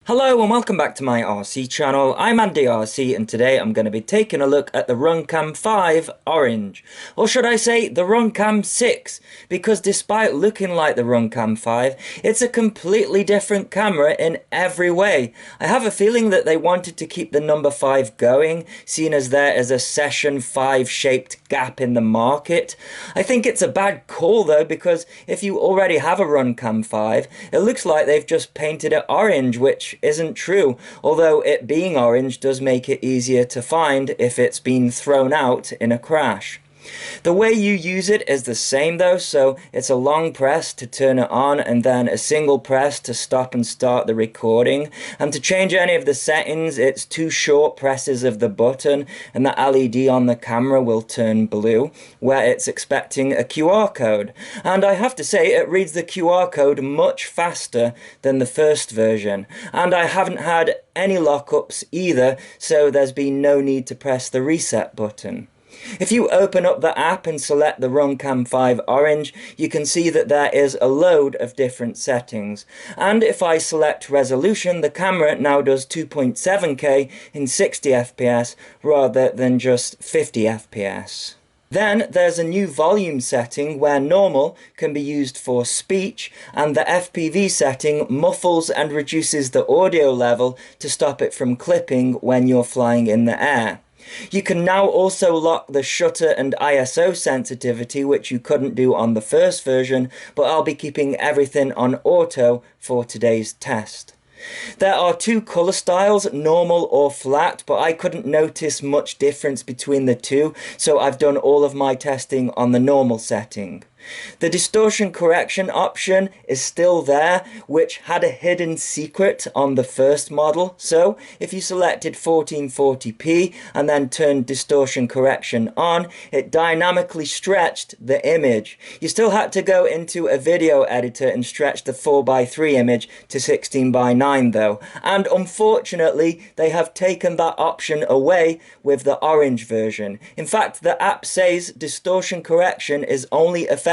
Hello and welcome back to my RC channel. I'm AndyRC and today I'm going to be taking a look at the RunCam 5 Orange. Or should I say the RunCam 6, because despite looking like the RunCam 5, it's a completely different camera in every way. I have a feeling that they wanted to keep the number 5 going, seeing as there is a Session 5 shaped gap in the market. I think it's a bad call though, because if you already have a RunCam 5, it looks like they've just painted it orange, which isn't true, although it being orange does make it easier to find if it's been thrown out in a crash. The way you use it is the same though, so it's a long press to turn it on and then a single press to stop and start the recording. And to change any of the settings, it's 2 short presses of the button and the LED on the camera will turn blue, where it's expecting a QR code. And I have to say, it reads the QR code much faster than the first version. And I haven't had any lockups either, so there's been no need to press the reset button. If you open up the app and select the RunCam 5 Orange, you can see that there is a load of different settings. And if I select resolution, the camera now does 2.7K in 60 FPS rather than just 50 FPS. Then there's a new volume setting where normal can be used for speech, and the FPV setting muffles and reduces the audio level to stop it from clipping when you're flying in the air. You can now also lock the shutter and ISO sensitivity, which you couldn't do on the first version, but I'll be keeping everything on auto for today's test. There are 2 colour styles, normal or flat, but I couldn't notice much difference between the two, so I've done all of my testing on the normal setting. The distortion correction option is still there, which had a hidden secret on the first model. So if you selected 1440p and then turned distortion correction on, it dynamically stretched the image. You still had to go into a video editor and stretch the 4:3 image to 16:9 though. And unfortunately, they have taken that option away with the orange version. In fact, the app says distortion correction is only effective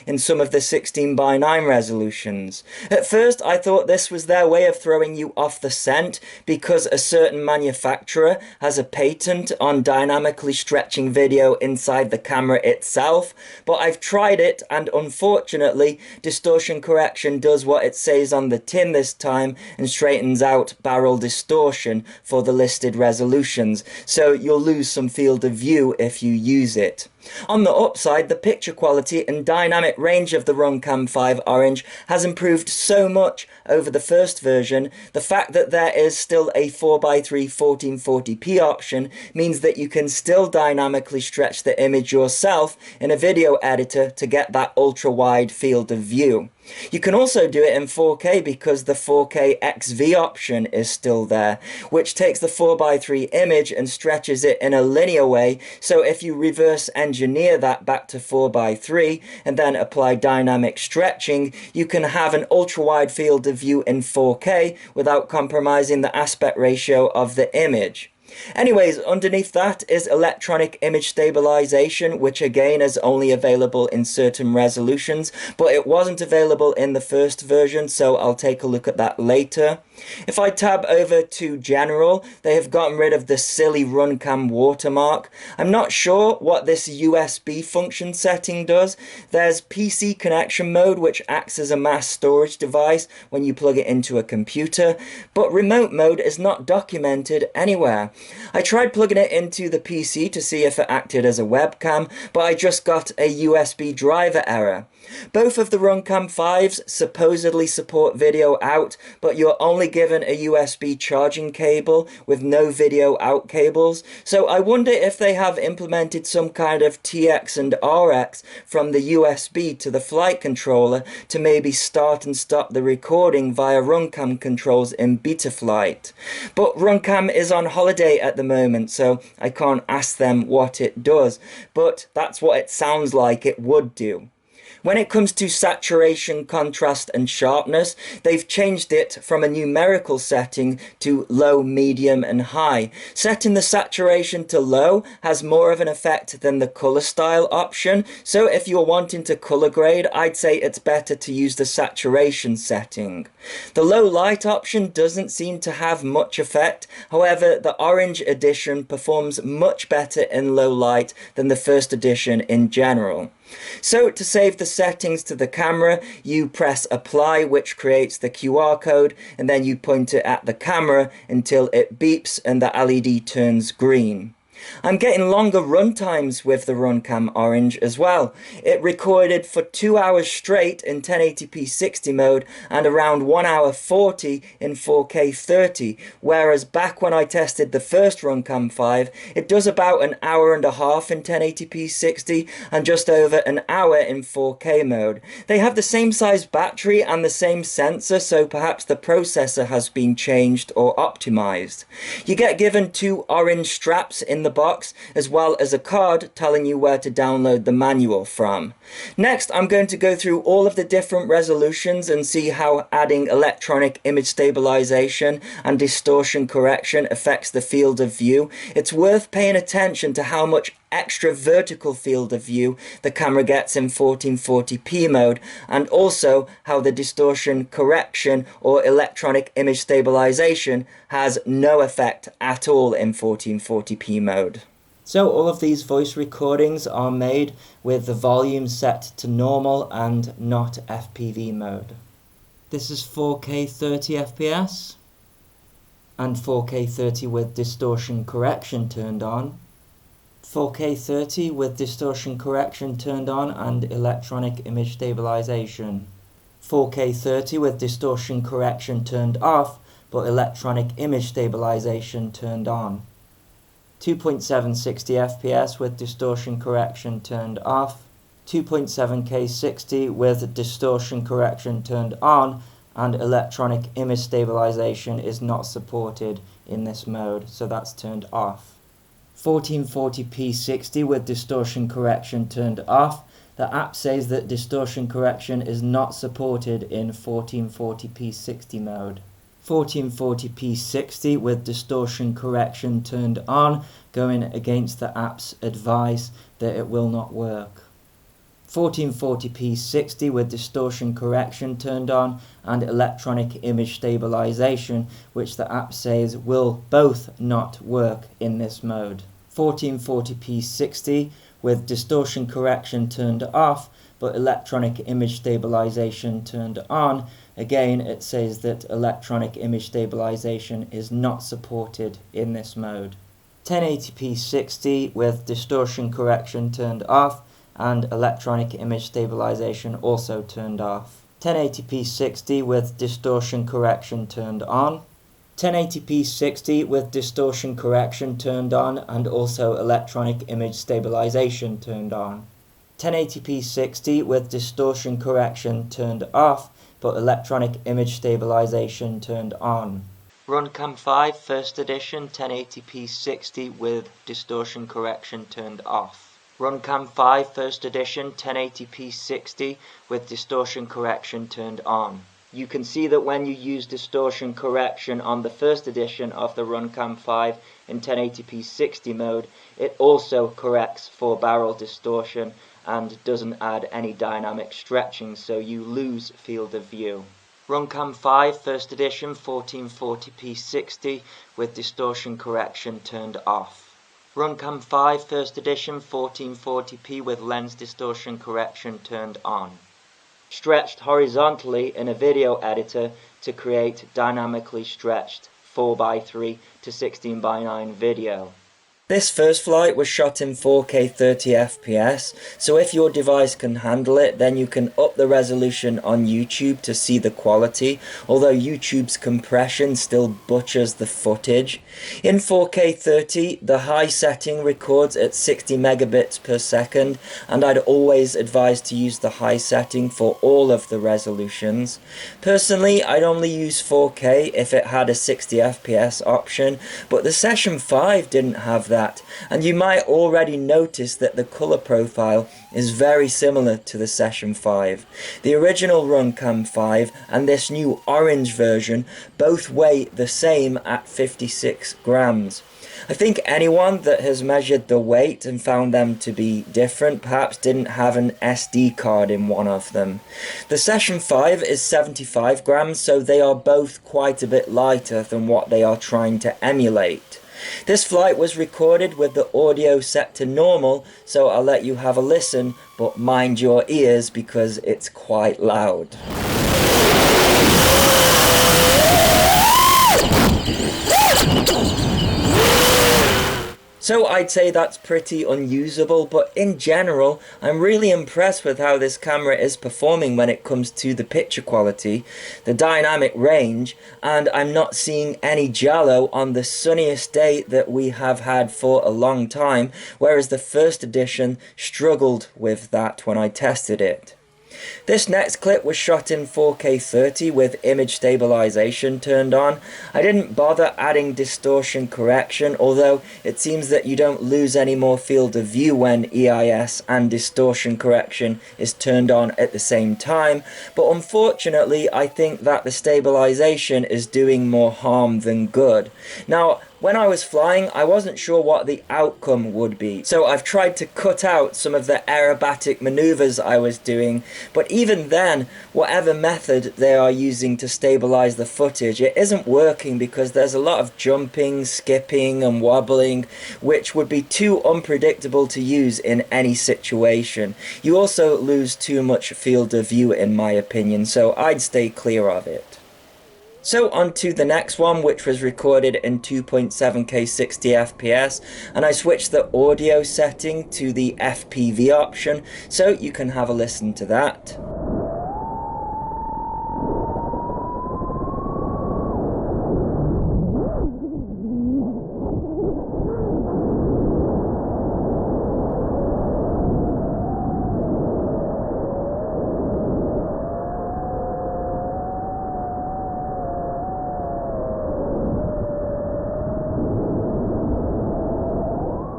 in some of the 16:9 resolutions. At first I thought this was their way of throwing you off the scent because a certain manufacturer has a patent on dynamically stretching video inside the camera itself, but I've tried it and unfortunately distortion correction does what it says on the tin this time and straightens out barrel distortion for the listed resolutions, so you'll lose some field of view if you use it. On the upside, the picture quality and dynamic range of the RunCam 5 Orange has improved so much over the first version. The fact that there is still a 4:3 1440p option means that you can still dynamically stretch the image yourself in a video editor to get that ultra-wide field of view. You can also do it in 4K because the 4K XV option is still there, which takes the 4:3 image and stretches it in a linear way, so if you reverse engineer that back to 4:3 and then apply dynamic stretching, you can have an ultra-wide field of view in 4K without compromising the aspect ratio of the image. Anyways, underneath that is electronic image stabilization, which again is only available in certain resolutions, but it wasn't available in the first version, so I'll take a look at that later. If I tab over to general, they have gotten rid of the silly RunCam watermark. I'm not sure what this USB function setting does. There's PC connection mode, which acts as a mass storage device when you plug it into a computer, but remote mode is not documented anywhere. I tried plugging it into the PC to see if it acted as a webcam, but I just got a USB driver error. Both of the RunCam 5s supposedly support video out, but you're only given a USB charging cable with no video out cables, so I wonder if they have implemented some kind of TX and RX from the USB to the flight controller to maybe start and stop the recording via RunCam controls in Betaflight. But RunCam is on holiday at the moment, so I can't ask them what it does, but that's what it sounds like it would do. When it comes to saturation, contrast and sharpness, they've changed it from a numerical setting to low, medium and high. Setting the saturation to low has more of an effect than the color style option, so if you're wanting to color grade, I'd say it's better to use the saturation setting. The low light option doesn't seem to have much effect, however the orange edition performs much better in low light than the first edition in general. So to save the settings to the camera, you press apply, which creates the QR code, and then you point it at the camera until it beeps and the LED turns green. I'm getting longer run times with the RunCam Orange as well. It recorded for 2 hours straight in 1080p 60 mode and around 1 hour 40 in 4K 30, whereas back when I tested the first RunCam 5, it does about an hour and a half in 1080p 60 and just over an hour in 4K mode. They have the same size battery and the same sensor, so perhaps the processor has been changed or optimized. You get given 2 orange straps in the box, as well as a card telling you where to download the manual from. Next, I'm going to go through all of the different resolutions and see how adding electronic image stabilization and distortion correction affects the field of view. It's worth paying attention to how much extra vertical field of view the camera gets in 1440p mode, and also how the distortion correction or electronic image stabilization has no effect at all in 1440p mode. So all of these voice recordings are made with the volume set to normal and not FPV mode. This is 4K 30 FPS and 4K 30 with distortion correction turned on. 4K 30 with distortion correction turned on and electronic image stabilization. 4K 30 with distortion correction turned off, but electronic image stabilization turned on. 2.760 FPS with distortion correction turned off. 2.7K 60 with distortion correction turned on, and electronic image stabilization is not supported in this mode, so that's turned off. 1440p 60 with distortion correction turned off. The app says that distortion correction is not supported in 1440p 60 mode. 1440p 60 with distortion correction turned on, going against the app's advice that it will not work. 1440p 60 with distortion correction turned on and electronic image stabilization, which the app says will both not work in this mode. 1440p 60 with distortion correction turned off but electronic image stabilization turned on. Again, it says that electronic image stabilization is not supported in this mode. 1080p 60 with distortion correction turned off and electronic image stabilization also turned off. 1080p 60 with distortion correction turned on. 1080p 60 with distortion correction turned on and also electronic image stabilization turned on. 1080p 60 with distortion correction turned off, but electronic image stabilization turned on. RunCam 5 first edition 1080p 60 with distortion correction turned off. RunCam 5 first edition 1080p 60 with distortion correction turned on. You can see that when you use distortion correction on the first edition of the RunCam 5 in 1080p 60 mode, it also corrects for barrel distortion and doesn't add any dynamic stretching, so you lose field of view. RunCam 5 first edition 1440p 60 with distortion correction turned off. RunCam 5 first edition 1440p with lens distortion correction turned on. Stretched horizontally in a video editor to create dynamically stretched 4:3 to 16:9 video. This first flight was shot in 4K 30 FPS, so if your device can handle it, then you can up the resolution on YouTube to see the quality, although YouTube's compression still butchers the footage. In 4K 30, the high setting records at 60 megabits per second, and I'd always advise to use the high setting for all of the resolutions. Personally, I'd only use 4K if it had a 60 FPS option, but the Session 5 didn't have that. that, and you might already notice that the colour profile is very similar to the Session 5. The original RunCam 5 and this new orange version both weigh the same at 56 grams. I think anyone that has measured the weight and found them to be different perhaps didn't have an SD card in one of them. The Session 5 is 75 grams, so they are both quite a bit lighter than what they are trying to emulate. This flight was recorded with the audio set to normal, so I'll let you have a listen, but mind your ears because it's quite loud. So I'd say that's pretty unusable, but in general, I'm really impressed with how this camera is performing when it comes to the picture quality, the dynamic range, and I'm not seeing any jello on the sunniest day that we have had for a long time, whereas the first edition struggled with that when I tested it. This next clip was shot in 4K 30 with image stabilization turned on. I didn't bother adding distortion correction, although it seems that you don't lose any more field of view when EIS and distortion correction is turned on at the same time, but unfortunately I think that the stabilization is doing more harm than good. Now, when I was flying, I wasn't sure what the outcome would be, so I've tried to cut out some of the aerobatic maneuvers I was doing, but even then, whatever method they are using to stabilize the footage, it isn't working because there's a lot of jumping, skipping and wobbling, which would be too unpredictable to use in any situation. You also lose too much field of view in my opinion, so I'd stay clear of it. So on to the next one, which was recorded in 2.7K 60 FPS, and I switched the audio setting to the FPV option, so you can have a listen to that.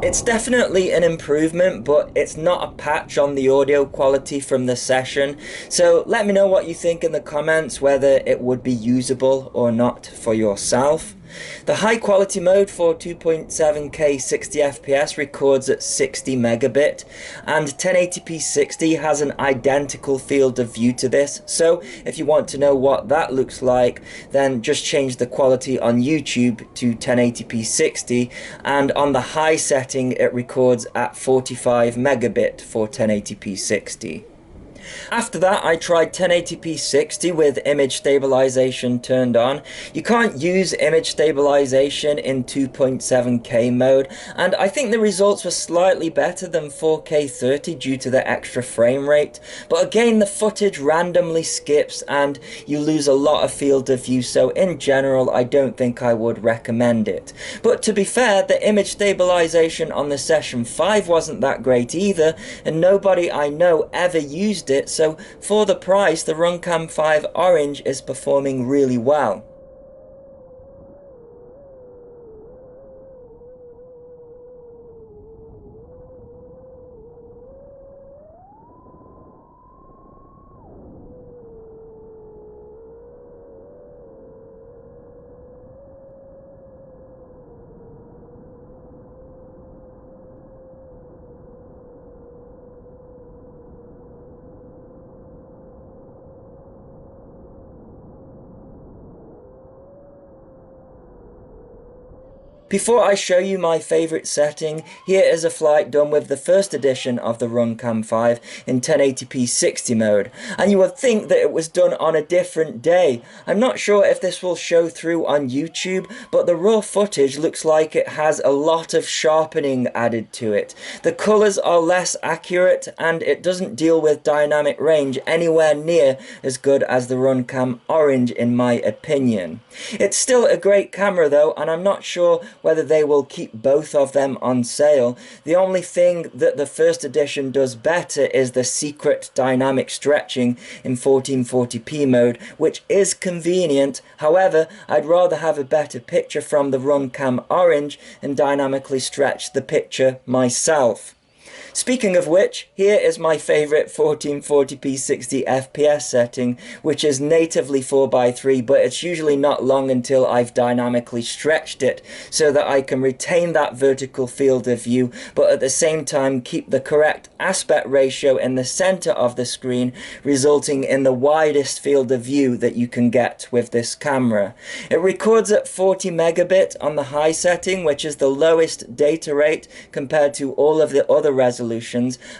It's definitely an improvement, but it's not a patch on the audio quality from the session, so let me know what you think in the comments, whether it would be usable or not for yourself. The high quality mode for 2.7K 60 FPS records at 60 megabit, and 1080p 60 has an identical field of view to this, so if you want to know what that looks like, then just change the quality on YouTube to 1080p 60, and on the high setting it records at 45 megabit for 1080p 60. After that, I tried 1080p 60 with image stabilization turned on. You can't use image stabilization in 2.7K mode, and I think the results were slightly better than 4K 30 due to the extra frame rate, but again the footage randomly skips and you lose a lot of field of view, so in general I don't think I would recommend it. But to be fair, the image stabilization on the Session 5 wasn't that great either, and nobody I know ever used it, so for the price, the RunCam 5 Orange is performing really well. Before I show you my favourite setting, here is a flight done with the first edition of the RunCam 5 in 1080p 60 mode, and you would think that it was done on a different day. I'm not sure if this will show through on YouTube, but the raw footage looks like it has a lot of sharpening added to it. The colours are less accurate, and it doesn't deal with dynamic range anywhere near as good as the RunCam Orange in my opinion. It's still a great camera though, and I'm not sure whether they will keep both of them on sale. The only thing that the first edition does better is the secret dynamic stretching in 1440p mode, which is convenient. However, I'd rather have a better picture from the RunCam Orange and dynamically stretch the picture myself. Speaking of which, here is my favourite 1440p 60 FPS setting, which is natively 4:3, but it's usually not long until I've dynamically stretched it, so that I can retain that vertical field of view, but at the same time keep the correct aspect ratio in the centre of the screen, resulting in the widest field of view that you can get with this camera. It records at 40 megabit on the high setting, which is the lowest data rate compared to all of the other resolutions.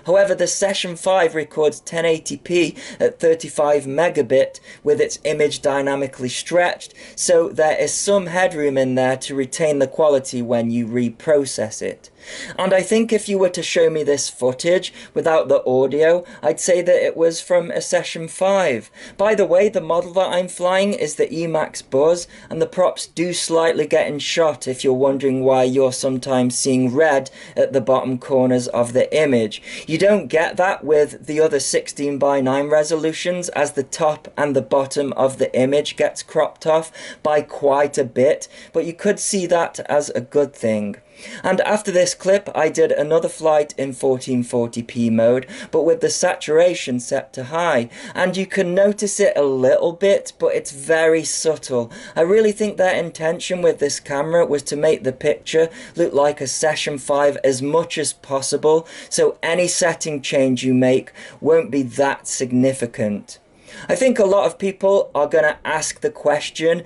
However, the Session 5 records 1080p at 35 megabit with its image dynamically stretched, so there is some headroom in there to retain the quality when you reprocess it. And I think if you were to show me this footage without the audio, I'd say that it was from a Session 5. By the way, the model that I'm flying is the Emax Buzz, and the props do slightly get in shot if you're wondering why you're sometimes seeing red at the bottom corners of the image. You don't get that with the other 16:9 resolutions, as the top and the bottom of the image gets cropped off by quite a bit, but you could see that as a good thing. And after this clip, I did another flight in 1440p mode, but with the saturation set to high, and you can notice it a little bit, but it's very subtle. I really think their intention with this camera was to make the picture look like a Session 5 as much as possible, so any setting change you make won't be that significant. I think a lot of people are going to ask the question,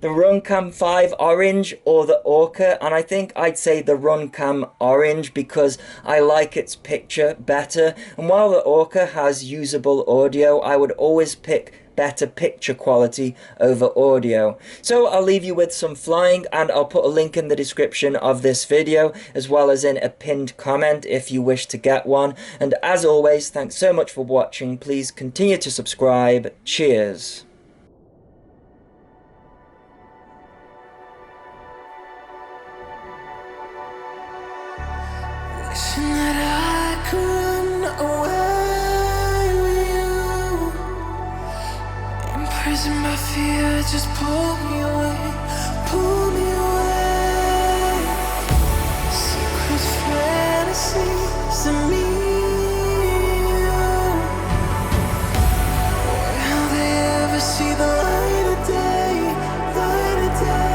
the RunCam 5 Orange or the Orca, and I think I'd say the RunCam Orange because I like its picture better, and while the Orca has usable audio, I would always pick better picture quality over audio. So I'll leave you with some flying, and I'll put a link in the description of this video as well as in a pinned comment if you wish to get one. And as always, thanks so much for watching. Please continue to subscribe. Cheers. Wishing that I could run away with you. Imprisoned by fear, just pull me away, pull me away. Secret fantasies of me. Will they ever see the light of day, light of day?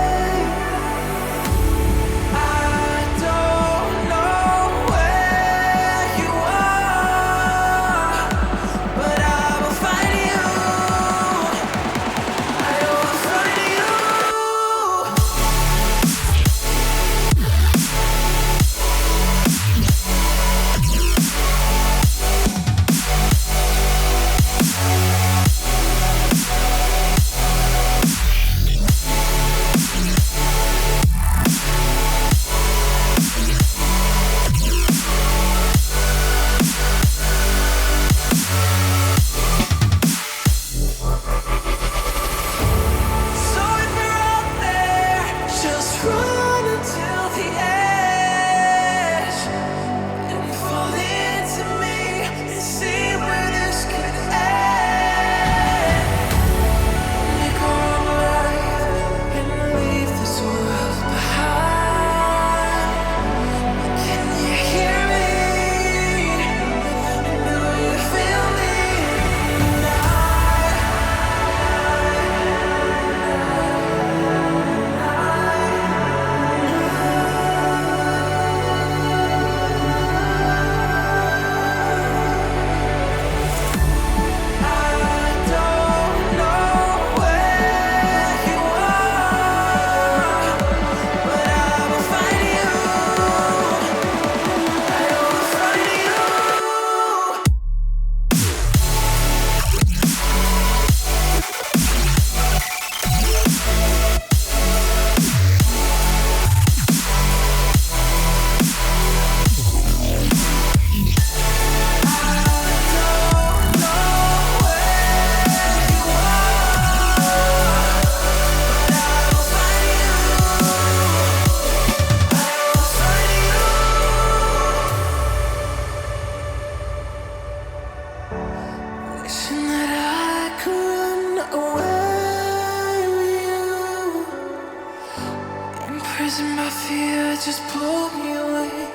Fears and my fear just pull me away,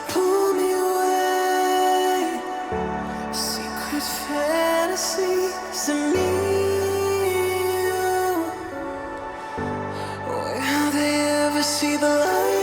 pull me away. Secret fantasies of me. Will they ever see the light?